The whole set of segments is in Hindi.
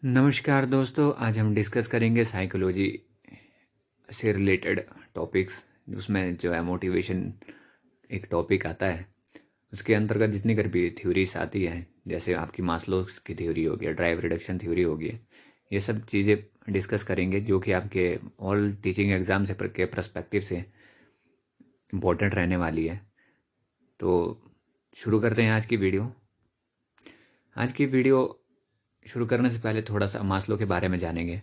नमस्कार दोस्तों, आज हम डिस्कस करेंगे साइकोलॉजी से रिलेटेड टॉपिक्स। उसमें जो है मोटिवेशन एक टॉपिक आता है, उसके अंतर्गत जितनी कर भी थ्योरीज आती है, जैसे आपकी मास्लोस की थ्योरी हो गया, ड्राइव रिडक्शन थ्योरी हो गई, ये सब चीज़ें डिस्कस करेंगे जो कि आपके ऑल टीचिंग एग्जाम से के परस्पेक्टिव से इम्पोर्टेंट रहने वाली है। तो शुरू करते हैं आज की वीडियो। आज की वीडियो शुरू करने से पहले थोड़ा सा मास्लो के बारे में जानेंगे।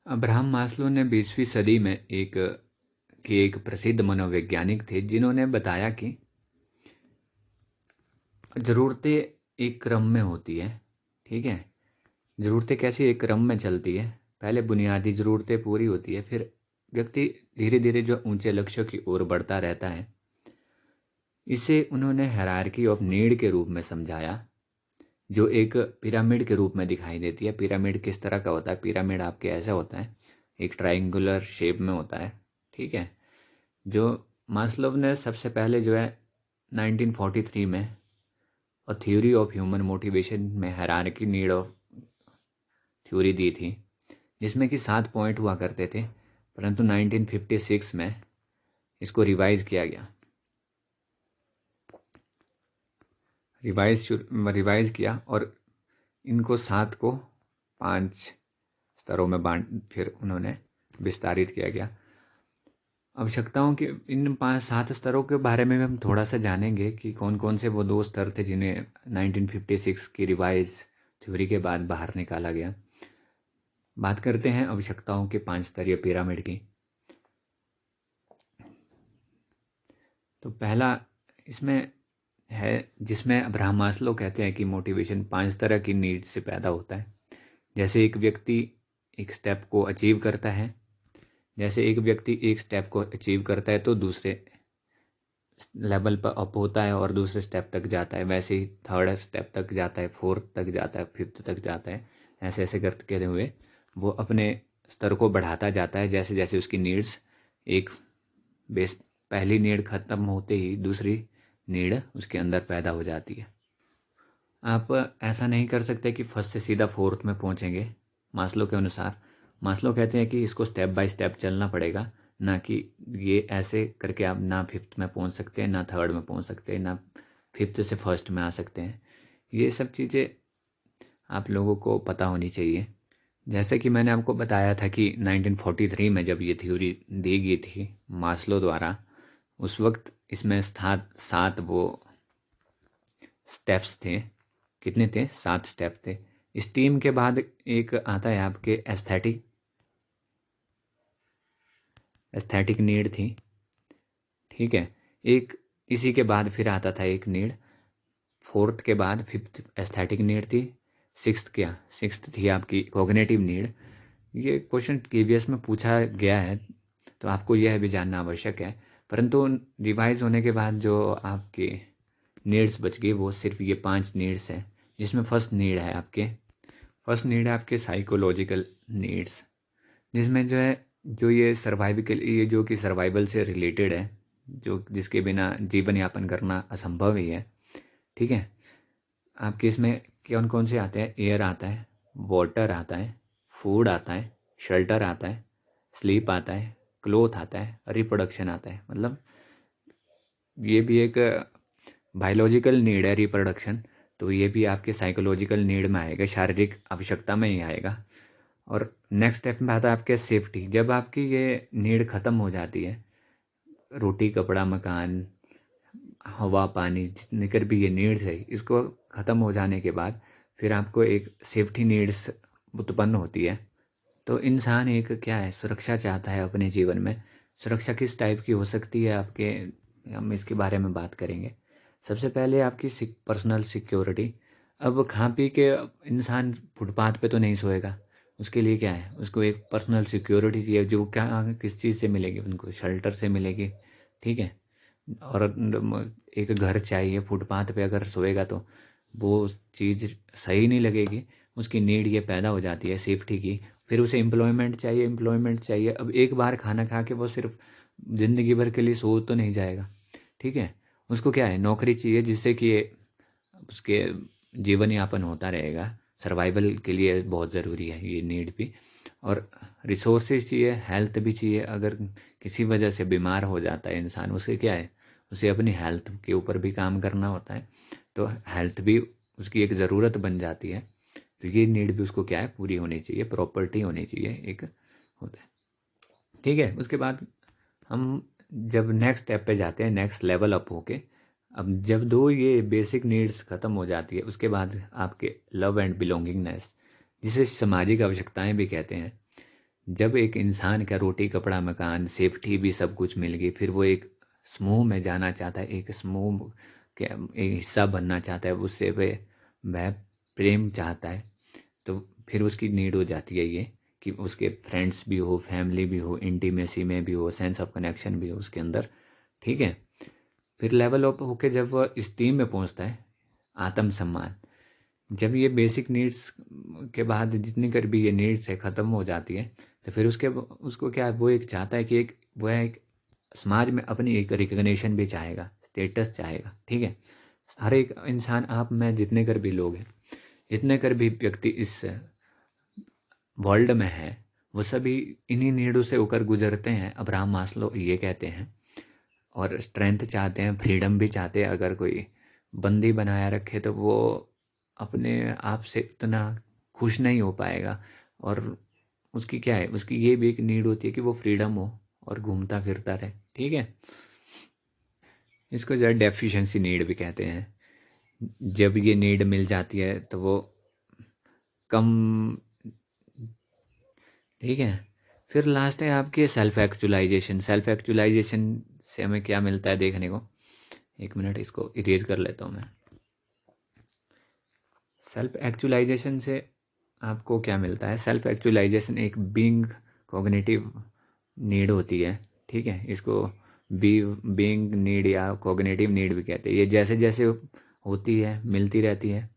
अब्राहम मास्लो ने 20वीं सदी में एक प्रसिद्ध मनोवैज्ञानिक थे, जिन्होंने बताया कि ज़रूरतें एक क्रम में होती है। ठीक है, ज़रूरतें कैसी एक क्रम में चलती है। पहले बुनियादी ज़रूरतें पूरी होती है, फिर व्यक्ति धीरे धीरे जो ऊंचे लक्ष्यों की ओर बढ़ता रहता है। इसे उन्होंने हायरार्की ऑफ नीड के रूप में समझाया, जो एक पिरामिड के रूप में दिखाई देती है। पिरामिड किस तरह का होता है? पिरामिड आपके ऐसा होता है, एक ट्रायंगुलर शेप में होता है। ठीक है, जो मास्लोव ने सबसे पहले जो है 1943 में a theory of human motivation में हायरार्की नीड ऑफ थ्योरी दी थी, जिसमें कि 7 पॉइंट हुआ करते थे, परंतु 1956 में इसको रिवाइज किया गया। रिवाइज किया और इनको 7 को 5 स्तरों में फिर उन्होंने विस्तारित किया गया। आवश्यकताओं के इन 5-7 स्तरों के बारे में हम थोड़ा सा जानेंगे कि कौन कौन से वो 2 स्तर थे जिन्हें 1956 की रिवाइज थ्योरी के बाद बाहर निकाला गया। बात करते हैं आवश्यकताओं के 5 स्तरीय पिरामिड की। तो पहला इसमें है, जिसमें अब्राहम मास्लो कहते हैं कि मोटिवेशन 5 तरह की नीड से पैदा होता है। जैसे एक व्यक्ति एक स्टेप को अचीव करता है, तो दूसरे लेवल पर अप होता है और दूसरे स्टेप तक जाता है। वैसे ही थर्ड स्टेप तक जाता है, फोर्थ तक जाता है, फिफ्थ तक जाता है। ऐसे ऐसे करते हुए वो अपने स्तर को बढ़ाता जाता है, जैसे जैसे उसकी नीड्स एक बेस पहली नीड खत्म होते ही दूसरी नीड उसके अंदर पैदा हो जाती है। आप ऐसा नहीं कर सकते कि फर्स्ट से सीधा फोर्थ में पहुंचेंगे। मास्लो के अनुसार, मास्लो कहते हैं कि इसको स्टेप बाय स्टेप चलना पड़ेगा, ना कि ये ऐसे करके आप ना फिफ्थ में पहुंच सकते हैं, ना थर्ड में पहुंच सकते हैं, ना फिफ्थ से फर्स्ट में आ सकते हैं। ये सब चीज़ें आप लोगों को पता होनी चाहिए। जैसे कि मैंने आपको बताया था कि 1943 में जब ये थ्योरी दी गई थी मास्लो द्वारा, उस वक्त इसमें 7 वो स्टेप्स थे। कितने थे? 7 स्टेप थे। इस टीम के बाद एक आता है आपके एस्थेटिक नीड थी। ठीक है, एक इसी के बाद फिर आता था एक नीड, फोर्थ के बाद फिफ्थ एस्थेटिक नीड थी। सिक्स्थ थी आपकी कॉग्निटिव नीड। ये क्वेश्चन केवीएस में पूछा गया है, तो आपको यह भी जानना आवश्यक है। परंतु रिवाइज होने के बाद जो आपके नीड्स बच गई वो सिर्फ ये 5 नीड्स है, जिसमें फर्स्ट नीड है आपके साइकोलॉजिकल नीड्स, जिसमें जो है जो ये सर्वाइवल, ये जो कि सर्वाइवल से रिलेटेड है, जो जिसके बिना जीवन यापन करना असंभव ही है। ठीक है, आपके इसमें कौन कौन से आते हैं? एयर आता है, वाटर आता है, फूड आता है, शेल्टर आता है, स्लीप आता है, क्लोथ आता है, रिप्रोडक्शन आता है। मतलब ये भी एक बायोलॉजिकल नीड है रिप्रोडक्शन, तो ये भी आपके साइकोलॉजिकल नीड में आएगा, शारीरिक आवश्यकता में ही आएगा। और नेक्स्ट स्टेप में आता है आपके सेफ्टी। जब आपकी ये नीड खत्म हो जाती है, रोटी कपड़ा मकान हवा पानी जितने कर भी ये नीड्स है, इसको ख़त्म हो जाने के बाद फिर आपको एक सेफ्टी नीड्स उत्पन्न होती है। तो इंसान एक क्या है, सुरक्षा चाहता है अपने जीवन में। सुरक्षा किस टाइप की हो सकती है आपके, हम इसके बारे में बात करेंगे। सबसे पहले आपकी पर्सनल सिक्योरिटी। अब खा पी के इंसान फुटपाथ पे तो नहीं सोएगा, उसके लिए क्या है, उसको एक पर्सनल सिक्योरिटी चाहिए, जो क्या किस चीज़ से मिलेगी, उनको शेल्टर से मिलेगी। ठीक है, और एक घर चाहिए। फुटपाथ पे अगर सोएगा तो वो चीज़ सही नहीं लगेगी। उसकी नीड ये पैदा हो जाती है सेफ्टी की। फिर उसे एम्प्लॉयमेंट चाहिए। अब एक बार खाना खा के वो सिर्फ ज़िंदगी भर के लिए सो तो नहीं जाएगा। ठीक है, उसको क्या है, नौकरी चाहिए, जिससे कि उसके जीवन यापन होता रहेगा सर्वाइवल के लिए बहुत ज़रूरी है ये नीड भी। और रिसोर्सेज चाहिए, हेल्थ भी चाहिए। अगर किसी वजह से बीमार हो जाता है इंसान, उसे क्या है, उसे अपनी हेल्थ के ऊपर भी काम करना होता है, तो हेल्थ भी उसकी एक ज़रूरत बन जाती है। तो ये नीड भी उसको क्या है, पूरी होनी चाहिए, प्रॉपर्टी होनी चाहिए एक होता है। ठीक है, उसके बाद हम जब नेक्स्ट स्टेप पे जाते हैं, नेक्स्ट लेवल अप होके, अब जब दो ये बेसिक नीड्स खत्म हो जाती है, उसके बाद आपके लव एंड बिलोंगिंगनेस, जिसे सामाजिक आवश्यकताएं भी कहते हैं। जब एक इंसान का रोटी कपड़ा मकान सेफ्टी भी सब कुछ मिल गई, फिर वो एक समूह में जाना चाहता है, एक समूह के एक हिस्सा बनना चाहता है, उससे वह प्रेम चाहता है। तो फिर उसकी नीड हो जाती है ये कि उसके फ्रेंड्स भी हो, फैमिली भी हो, इंटीमेसी में भी हो, सेंस ऑफ कनेक्शन भी हो उसके अंदर। ठीक है, फिर लेवल अप होके जब वह स्टीम में पहुंचता है, आत्मसम्मान। जब ये बेसिक नीड्स के बाद जितनी कर भी ये नीड्स है ख़त्म हो जाती है, तो फिर उसको क्या है, वो एक चाहता है कि वह एक समाज में अपनी एक रिकग्निशन भी चाहेगा, स्टेटस चाहेगा। ठीक है, हर एक इंसान, आप मैं जितने कर भी लोग हैं, जितने कर भी व्यक्ति इस वर्ल्ड में है, वो सभी इन्हीं नीडों से होकर गुजरते हैं, अब्राहम मास्लो ये कहते हैं। और स्ट्रेंथ चाहते हैं, फ्रीडम भी चाहते हैं। अगर कोई बंदी बनाया रखे तो वो अपने आप से उतना खुश नहीं हो पाएगा, और उसकी क्या है, उसकी ये भी एक नीड होती है कि वो फ्रीडम हो और घूमता फिरता रहे। ठीक है, इसको जो है डेफिशिएंसी नीड भी कहते हैं। जब ये नीड मिल जाती है तो वो कम। ठीक है, फिर लास्ट है आपके सेल्फ एक्चुअलाइजेशन। सेल्फ एक्चुअलाइजेशन से हमें क्या मिलता है देखने को, एक मिनट इसको इरेज कर लेता हूँ मैं। सेल्फ एक्चुअलाइजेशन से आपको क्या मिलता है, सेल्फ एक्चुअलाइजेशन एक बीइंग कॉग्निटिव नीड होती है। ठीक है, इसको बीइंग नीड या कॉग्निटिव नीड भी कहते हैं। ये जैसे जैसे होती है, मिलती रहती है,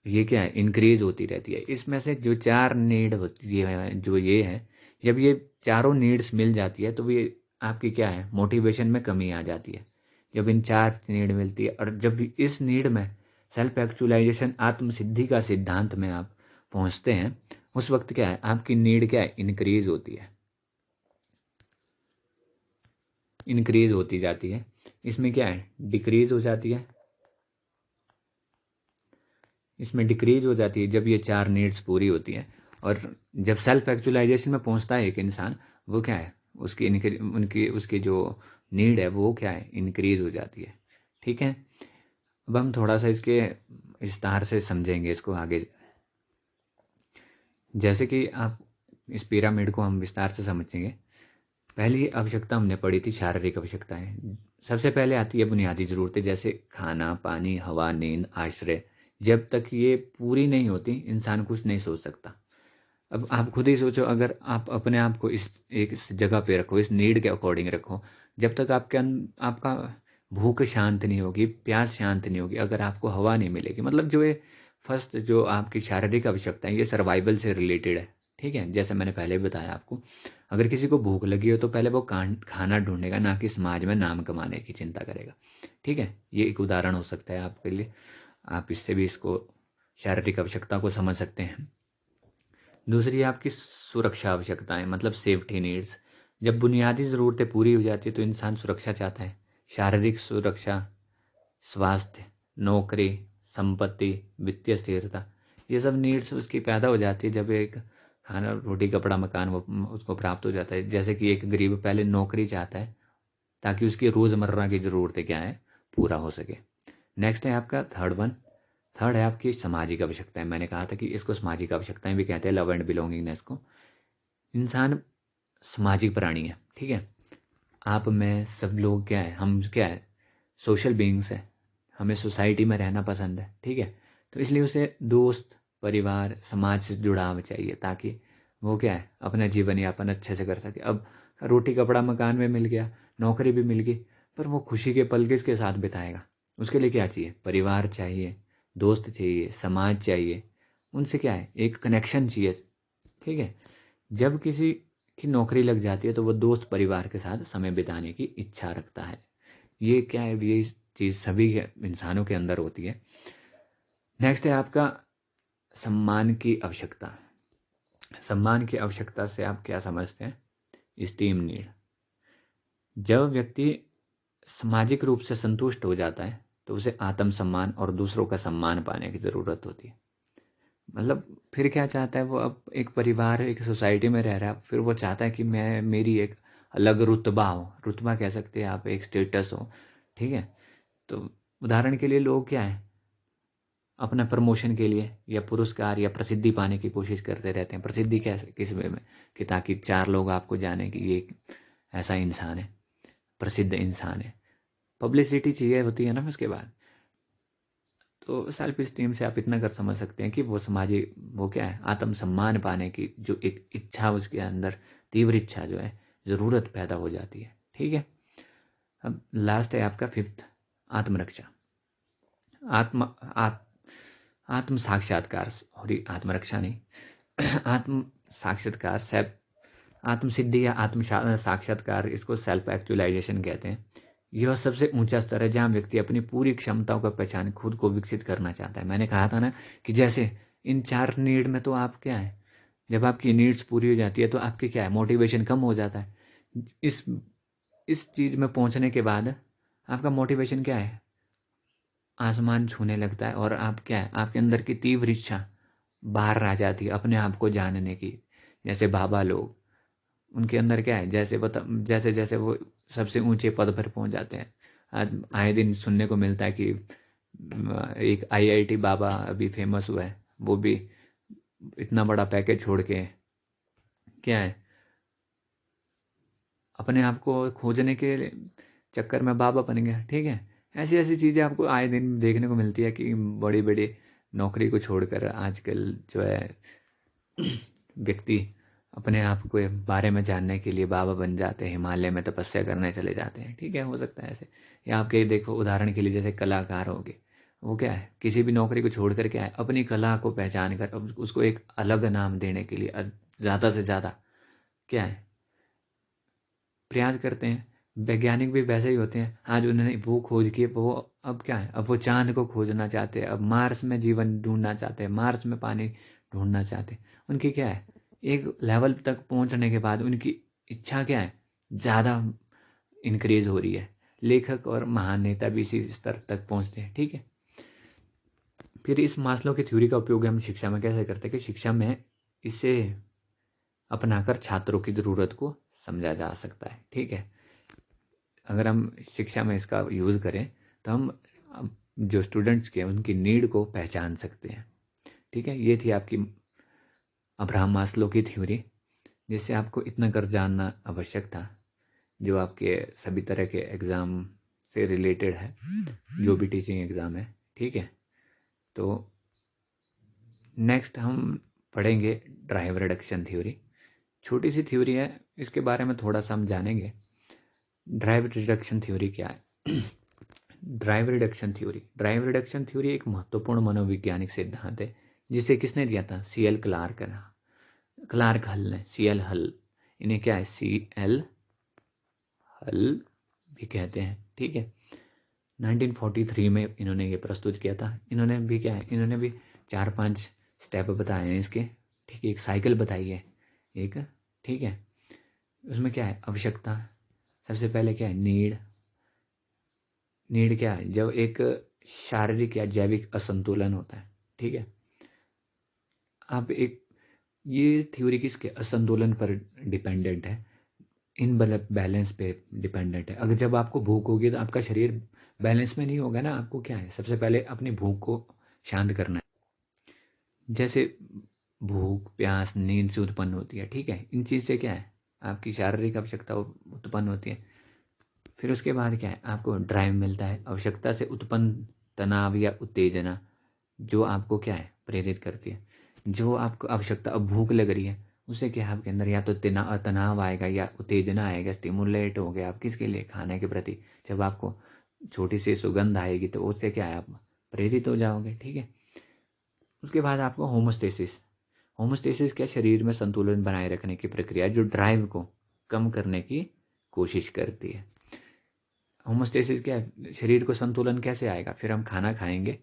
ये क्या है, इंक्रीज होती रहती है। इसमें से जो चार नीड होती है, जो ये है, जब ये चारों नीड्स मिल जाती है तो ये आपकी क्या है, मोटिवेशन में कमी आ जाती है। जब इन चार नीड मिलती है, और जब भी इस नीड में सेल्फ एक्चुअलाइजेशन, आत्म सिद्धि का सिद्धांत में आप पहुंचते हैं, उस वक्त क्या है, आपकी नीड क्या है, इंक्रीज होती है, इंक्रीज होती जाती है। इसमें क्या है, डिक्रीज हो जाती है, इसमें डिक्रीज हो जाती है जब ये चार नीड्स पूरी होती हैं। और जब सेल्फ एक्चुअलाइजेशन में पहुंचता है एक इंसान, वो क्या है, उसकी उनकी उसकी जो नीड है वो क्या है, इंक्रीज हो जाती है। ठीक है, अब हम थोड़ा सा इसके विस्तार से समझेंगे इसको आगे। जैसे कि आप इस पिरामिड को हम विस्तार से समझेंगे। पहली आवश्यकता हमने पढ़ी थी शारीरिक आवश्यकताएं। सबसे पहले आती है बुनियादी ज़रूरतें, जैसे खाना, पानी, हवा, नींद, आश्रय। जब तक ये पूरी नहीं होती, इंसान कुछ नहीं सोच सकता। अब आप खुद ही सोचो, अगर आप अपने आप को इस जगह पे रखो, इस नीड के अकॉर्डिंग रखो, जब तक आपका भूख शांत नहीं होगी, प्यास शांत नहीं होगी, अगर आपको हवा नहीं मिलेगी, मतलब जो ये फर्स्ट जो आपकी शारीरिक आवश्यकता है, ये सर्वाइवल से रिलेटेड है। ठीक है, जैसे मैंने पहले भी बताया आपको, अगर किसी को भूख लगी हो तो पहले वो खाना ढूंढेगा, ना कि समाज में नाम कमाने की चिंता करेगा। ठीक है, ये एक उदाहरण हो सकता है आपके लिए, आप इससे भी इसको शारीरिक आवश्यकता को समझ सकते हैं। दूसरी है आपकी सुरक्षा आवश्यकताएं, मतलब सेफ्टी नीड्स। जब बुनियादी ज़रूरतें पूरी हो जाती है तो इंसान सुरक्षा चाहता है। शारीरिक सुरक्षा, स्वास्थ्य, नौकरी, संपत्ति, वित्तीय स्थिरता, ये सब नीड्स उसकी पैदा हो जाती है जब एक खाना, रोटी, कपड़ा, मकान वो उसको प्राप्त हो जाता है। जैसे कि एक गरीब पहले नौकरी चाहता है ताकि उसकी रोज़मर्रा की ज़रूरतें क्या है, पूरा हो सके। नेक्स्ट है आपका थर्ड है आपकी सामाजिक आवश्यकताएं। मैंने कहा था कि इसको सामाजिक आवश्यकताएं भी कहते हैं, लव एंड बिलोंगिंगनेस को। इंसान सामाजिक प्राणी है। ठीक है, आप मैं सब लोग क्या है, हम क्या है, सोशल बीइंग्स है, हमें सोसाइटी में रहना पसंद है। ठीक है, तो इसलिए उसे दोस्त, परिवार, समाज से जुड़ाव चाहिए, ताकि वो क्या है, अपना जीवन यापन अच्छे से कर सके। अब रोटी कपड़ा मकान में मिल गया, नौकरी भी मिल गई, पर वो खुशी के पल किसके साथ बिताएगा, उसके लिए क्या चाहिए, परिवार चाहिए, दोस्त चाहिए, समाज चाहिए, उनसे क्या है, एक कनेक्शन चाहिए। ठीक है, जब किसी की नौकरी लग जाती है तो वो दोस्त परिवार के साथ समय बिताने की इच्छा रखता है। ये क्या है, ये चीज़ सभी इंसानों के अंदर होती है। नेक्स्ट है आपका सम्मान की आवश्यकता। सम्मान की आवश्यकता से आप क्या समझते हैं? Steam need. जब व्यक्ति सामाजिक रूप से संतुष्ट हो जाता है तो उसे आत्मसम्मान और दूसरों का सम्मान पाने की ज़रूरत होती है। मतलब फिर क्या चाहता है वो? अब एक परिवार, एक सोसाइटी में रह रहा है, फिर वो चाहता है कि मैं, मेरी एक अलग रुतबा हो। रुतबा कह सकते हैं आप, एक स्टेटस हो। ठीक है। तो उदाहरण के लिए लोग क्या है, अपना प्रमोशन के लिए या पुरस्कार या प्रसिद्धि पाने की कोशिश करते रहते हैं। प्रसिद्धि कैसे, किस वे में? कि ताकि चार लोग आपको जाने कि ये ऐसा इंसान है, प्रसिद्ध इंसान है। पब्लिसिटी चाहिए होती है ना उसके बाद। तो सेल्फ स्टीम से आप इतना कर समझ सकते हैं कि वो सामाजिक, वो क्या है, आत्मसम्मान पाने की जो एक इच्छा, उसके अंदर तीव्र इच्छा जो है, ज़रूरत पैदा हो जाती है। ठीक है। अब लास्ट है आपका फिफ्थ, आत्मरक्षा। आत्म आत, आत्म साक्षात्कार, सॉरी आत्मरक्षा नहीं, आत्म साक्षात्कार, सेल्फ आत्म सिद्धि या आत्म साक्षात्कार, इसको सेल्फ एक्चुअलाइजेशन कहते हैं। यह सबसे ऊंचा स्तर है जहां व्यक्ति अपनी पूरी क्षमताओं का पहचान, खुद को विकसित करना चाहता है। मैंने कहा था ना कि जैसे इन चार नीड में तो आप क्या है, जब आपकी नीड्स पूरी हो जाती है तो आपकी क्या है, मोटिवेशन कम हो जाता है। इस चीज में पहुंचने के बाद आपका मोटिवेशन क्या है, आसमान छूने लगता है, और आप क्या है, आपके अंदर की तीव्र इच्छा बाहर आ जाती है अपने आप को जानने की। जैसे बाबा लोग, उनके अंदर क्या है, जैसे जैसे वो सबसे ऊंचे पद पर पहुंच जाते हैं। आज आए दिन सुनने को मिलता है कि एक आईआईटी बाबा अभी फेमस हुआ है, वो भी इतना बड़ा पैकेज छोड़ के क्या है, अपने आप को खोजने के चक्कर में बाबा बन गया। ठीक है। ऐसी ऐसी चीज़ें आपको आए दिन देखने को मिलती है कि बड़ी बड़ी नौकरी को छोड़कर आजकल जो है व्यक्ति अपने आप को बारे में जानने के लिए बाबा बन जाते हैं, हिमालय में तपस्या करने चले जाते हैं। ठीक है, हो सकता है ऐसे। या आपके देखो उदाहरण के लिए जैसे कलाकार हो गए, वो क्या है, किसी भी नौकरी को छोड़ कर क्या है, अपनी कला को पहचान कर उसको एक अलग नाम देने के लिए ज़्यादा से ज़्यादा क्या है, प्रयास करते हैं। वैज्ञानिक भी वैसे ही होते हैं। आज उन्होंने वो खोज की, वो अब क्या है, अब वो चांद को खोजना चाहते हैं, अब मार्स में जीवन ढूंढना चाहते हैं, मार्स में पानी ढूंढना चाहते हैं। उनकी क्या है, एक लेवल तक पहुंचने के बाद उनकी इच्छा क्या है, ज़्यादा इंक्रीज हो रही है। लेखक और महान नेता भी इसी स्तर तक पहुंचते हैं। ठीक है। फिर इस मास्लो की थ्योरी का उपयोग हम शिक्षा में कैसे करते हैं, कि शिक्षा में इसे अपनाकर छात्रों की ज़रूरत को समझा जा सकता है। ठीक है। अगर हम शिक्षा में इसका यूज़ करें तो हम जो स्टूडेंट्स के उनकी नीड को पहचान सकते हैं। ठीक है। ये थी आपकी अब्राहम मास्लो की थ्योरी, जिससे आपको इतना कर जानना आवश्यक था, जो आपके सभी तरह के एग्ज़ाम से रिलेटेड है, जो भी टीचिंग एग्ज़ाम है। ठीक है। तो नेक्स्ट हम पढ़ेंगे ड्राइव रिडक्शन थ्योरी। छोटी सी थ्योरी है, इसके बारे में थोड़ा सा हम जानेंगे। ड्राइव रिडक्शन थ्योरी क्या है? ड्राइव रिडक्शन थ्योरी एक महत्वपूर्ण मनोवैज्ञानिक सिद्धांत है, जिसे किसने दिया था? सीएल क्लार्क ने, क्लार्क हल ने, सीएल हल। इन्हें क्या है, सीएल हल भी कहते हैं। ठीक है। 1943 में इन्होंने ये प्रस्तुत किया था। इन्होंने भी क्या है, इन्होंने भी 4-5 स्टेप बताए हैं इसके। ठीक है। एक साइकिल बताई है एक। ठीक है। उसमें क्या है, आवश्यकता, सबसे पहले क्या है, नीड। नीड क्या है, जब एक शारीरिक या जैविक असंतुलन होता है। ठीक है। आप एक, ये थ्योरी किसके, असंतुलन पर डिपेंडेंट है, इन बैलेंस पे डिपेंडेंट है। अगर जब आपको भूख होगी तो आपका शरीर बैलेंस में नहीं होगा ना। आपको क्या है, सबसे पहले अपनी भूख को शांत करना है। जैसे भूख, प्यास नींद से उत्पन्न होती है। ठीक है। इन चीज़ से क्या है, आपकी शारीरिक आवश्यकता उत्पन्न होती है। फिर उसके बाद क्या है, आपको ड्राइव मिलता है, आवश्यकता से उत्पन्न तनाव या उत्तेजना, जो आपको क्या है, प्रेरित करती है। जो आपको आवश्यकता, अब भूख लग रही है, उससे क्या है, आपके अंदर या तो तनाव आएगा या उत्तेजना आएगा, स्टिमुलेट हो गया आप किसके लिए, खाने के प्रति। जब आपको छोटी सी सुगंध आएगी तो उससे क्या है, आप प्रेरित हो जाओगे। ठीक है। उसके बाद आपको होमोस्टेसिस। होमोस्टेसिस क्या, शरीर में संतुलन बनाए रखने की प्रक्रिया, जो ड्राइव को कम करने की कोशिश करती है। होमोस्टेसिस क्या है, शरीर को संतुलन कैसे आएगा, फिर हम खाना खाएंगे।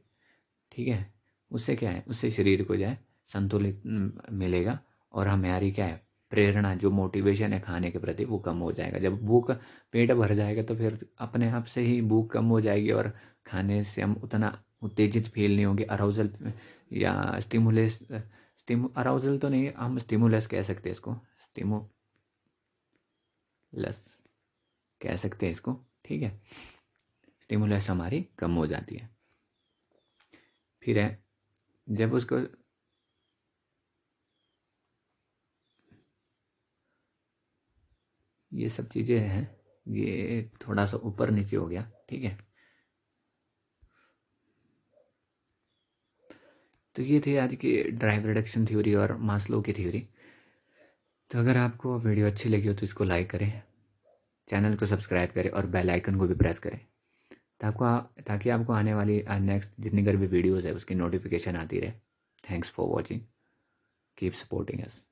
ठीक है। उससे क्या है, उससे शरीर को जो है संतुलित मिलेगा, और हमारी क्या है प्रेरणा, जो मोटिवेशन है खाने के प्रति, वो कम हो जाएगा। जब भूख, पेट भर जाएगा तो फिर अपने आप से ही भूख कम हो जाएगी, और खाने से हम उतना उत्तेजित फील नहीं होंगे। अराउजल या स्टिमुलस, अराउजल तो नहीं, हम स्टिमुलस कह सकते हैं इसको, स्टिमुलस कह सकते हैं इसको, ठीक है। स्टिमुलस हमारी कम हो जाती है। फिर है जब उसको, ये सब चीज़ें हैं, ये थोड़ा सा ऊपर नीचे हो गया, ठीक है। तो ये थी आज की ड्राइव रिडक्शन थ्योरी और मास्लो की थ्योरी। तो अगर आपको वीडियो अच्छी लगी हो तो इसको लाइक करें, चैनल को सब्सक्राइब करें और बेल आइकन को भी प्रेस करें, ताकि आपको आने वाली नेक्स्ट जितनी भी वीडियोज़ है उसकी नोटिफिकेशन आती रहे। Thanks for watching, keep supporting us.